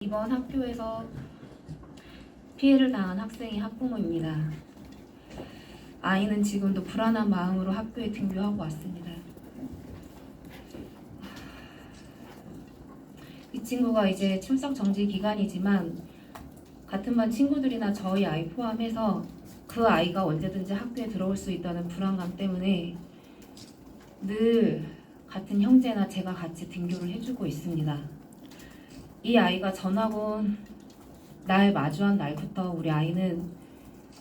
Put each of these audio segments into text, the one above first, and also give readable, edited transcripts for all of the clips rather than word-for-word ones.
이번 학교에서 피해를 당한 학생의 학부모입니다. 아이는 지금도 불안한 마음으로 학교에 등교하고 왔습니다. 이 친구가 이제 출석 정지 기간이지만 같은 반 친구들이나 저희 아이 포함해서 그 아이가 언제든지 학교에 들어올 수 있다는 불안감 때문에 늘 같은 형제나 제가 같이 등교를 해주고 있습니다. 이 아이가 전학 온 날 마주한 날부터 우리 아이는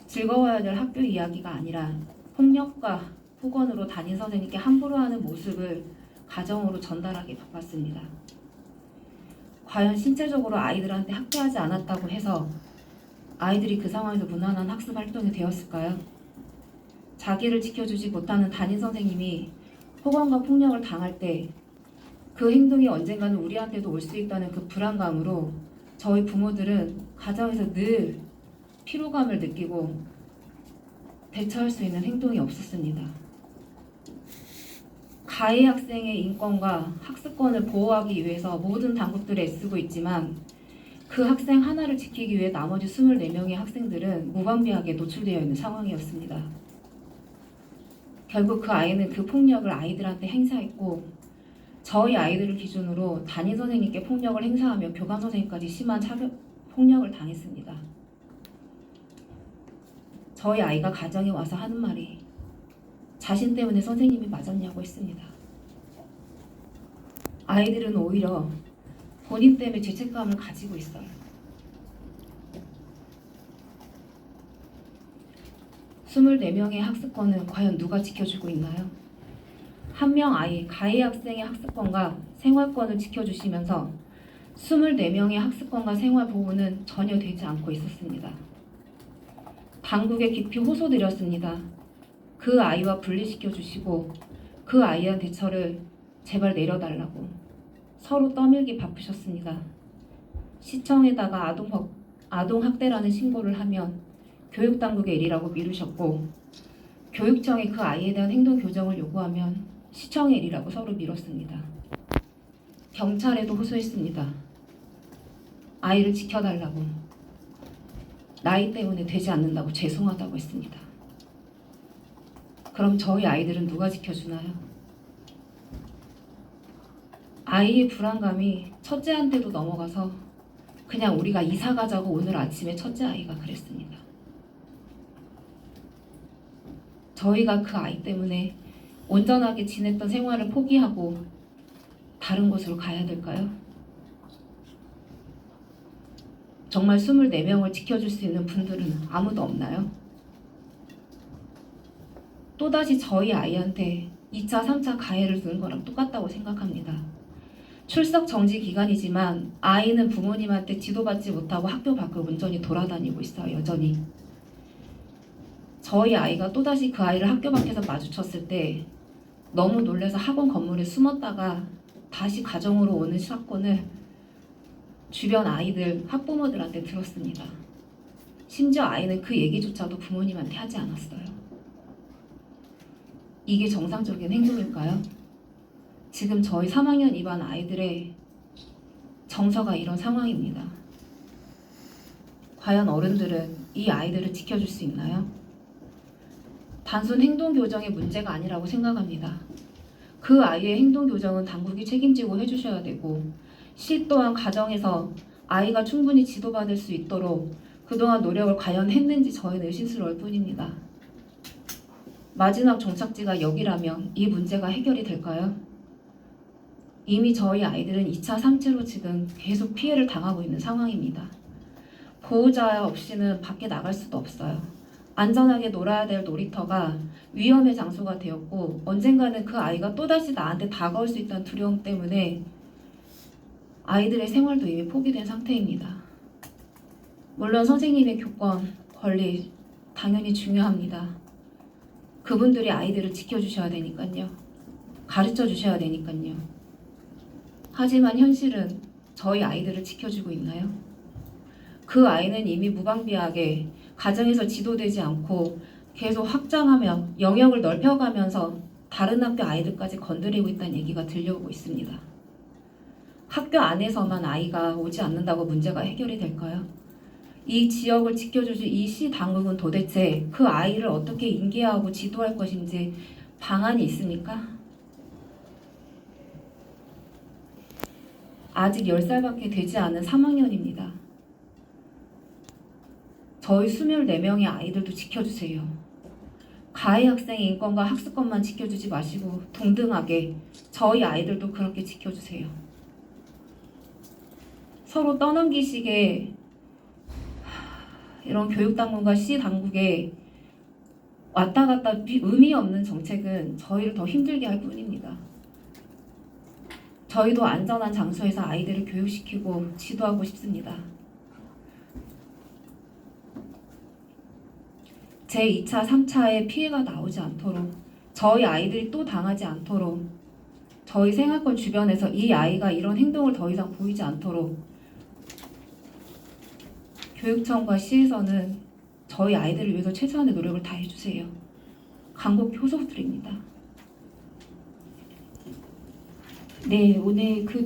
즐거워야 될 학교 이야기가 아니라 폭력과 폭언으로 담임 선생님께 함부로 하는 모습을 가정으로 전달하기 바빴습니다. 과연 신체적으로 아이들한테 학대하지 않았다고 해서 아이들이 그 상황에서 무난한 학습 활동이 되었을까요? 자기를 지켜주지 못하는 담임 선생님이 폭언과 폭력을 당할 때 그 행동이 언젠가는 우리한테도 올 수 있다는 그 불안감으로 저희 부모들은 가정에서 늘 피로감을 느끼고 대처할 수 있는 행동이 없었습니다. 가해 학생의 인권과 학습권을 보호하기 위해서 모든 당국들이 애쓰고 있지만 그 학생 하나를 지키기 위해 나머지 24명의 학생들은 무방비하게 노출되어 있는 상황이었습니다. 결국 그 아이는 그 폭력을 아이들한테 행사했고 저희 아이들을 기준으로 담임 선생님께 폭력을 행사하며 교감 선생님까지 심한 폭력을 당했습니다. 저희 아이가 가정에 와서 하는 말이 자신 때문에 선생님이 맞았냐고 했습니다. 아이들은 오히려 본인 때문에 죄책감을 가지고 있어요. (24) 명의 학습권은 과연 누가 지켜주고 있나요? 한 명 아이, 가해 학생의 학습권과 생활권을 지켜주시면서 24명의 학습권과 생활 보호는 전혀 되지 않고 있었습니다. 당국에 깊이 호소드렸습니다. 그 아이와 분리시켜 주시고 그 아이한 대처를 제발 내려달라고 서로 떠밀기 바쁘셨습니다. 시청에다가 아동학대라는 신고를 하면 교육당국의 일이라고 미루셨고 교육청에 그 아이에 대한 행동 교정을 요구하면 시청의 일이라고 서로 미뤘습니다. 경찰에도 호소했습니다. 아이를 지켜달라고, 나이 때문에 되지 않는다고 죄송하다고 했습니다. 그럼 저희 아이들은 누가 지켜주나요? 아이의 불안감이 첫째한테도 넘어가서 그냥 우리가 이사 가자고 오늘 아침에 첫째 아이가 그랬습니다. 저희가 그 아이 때문에 온전하게 지냈던 생활을 포기하고 다른 곳으로 가야 될까요? 정말 24명을 지켜줄 수 있는 분들은 아무도 없나요? 또다시 저희 아이한테 2차, 3차 가해를 주는 거랑 똑같다고 생각합니다. 출석 정지 기간이지만 아이는 부모님한테 지도받지 못하고 학교 밖을 온전히 돌아다니고 있어요, 여전히. 저희 아이가 또다시 그 아이를 학교 밖에서 마주쳤을 때 너무 놀라서 학원 건물에 숨었다가 다시 가정으로 오는 사건을 주변 아이들, 학부모들한테 들었습니다. 심지어 아이는 그 얘기조차도 부모님한테 하지 않았어요. 이게 정상적인 행동일까요? 지금 저희 3학년 2반 아이들의 정서가 이런 상황입니다. 과연 어른들은 이 아이들을 지켜줄 수 있나요? 단순 행동 교정의 문제가 아니라고 생각합니다. 그 아이의 행동 교정은 당국이 책임지고 해주셔야 되고 시 또한 가정에서 아이가 충분히 지도받을 수 있도록 그동안 노력을 과연 했는지 저희는 의심스러울 뿐입니다. 마지막 종착지가 여기라면 이 문제가 해결이 될까요? 이미 저희 아이들은 2차, 3차로 지금 계속 피해를 당하고 있는 상황입니다. 보호자 없이는 밖에 나갈 수도 없어요. 안전하게 놀아야 될 놀이터가 위험의 장소가 되었고 언젠가는 그 아이가 또다시 나한테 다가올 수 있다는 두려움 때문에 아이들의 생활도 이미 포기된 상태입니다. 물론 선생님의 교권, 권리 당연히 중요합니다. 그분들이 아이들을 지켜주셔야 되니까요. 가르쳐 주셔야 되니까요. 하지만 현실은 저희 아이들을 지켜주고 있나요? 그 아이는 이미 무방비하게 가정에서 지도되지 않고 계속 확장하며 영역을 넓혀가면서 다른 학교 아이들까지 건드리고 있다는 얘기가 들려오고 있습니다. 학교 안에서만 아이가 오지 않는다고 문제가 해결이 될까요? 이 지역을 지켜주실 이 시 당국은 도대체 그 아이를 어떻게 인계하고 지도할 것인지 방안이 있습니까? 아직 10살밖에 되지 않은 3학년입니다. 저희 24명의 아이들도 지켜주세요. 가해 학생의 인권과 학습권만 지켜주지 마시고 동등하게 저희 아이들도 그렇게 지켜주세요. 서로 떠넘기식의 이런 교육당국과 시당국의 왔다 갔다 의미 없는 정책은 저희를 더 힘들게 할 뿐입니다. 저희도 안전한 장소에서 아이들을 교육시키고 지도하고 싶습니다. 제2차, 3차의 피해가 나오지 않도록, 저희 아이들이 또 당하지 않도록, 저희 생활권 주변에서 이 아이가 이런 행동을 더 이상 보이지 않도록 교육청과 시에서는 저희 아이들을 위해서 최소한의 노력을 다 해주세요. 간곡히 호소드립니다. 네, 오늘 그